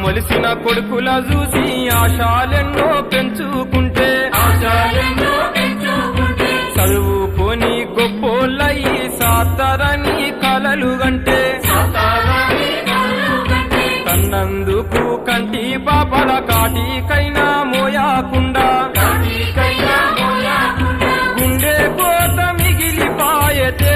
మొలిసిన కొడుకుల చూసి ఆశాలెన్నో పెంచుకుంటే చదువుకొని గొప్పోళ్ళయి సాతారని కలలు గంటే కన్నందుకు కంటి పాపల కాటికైనా మోయాకుండా గుండె కోత మిగిలిపాయతే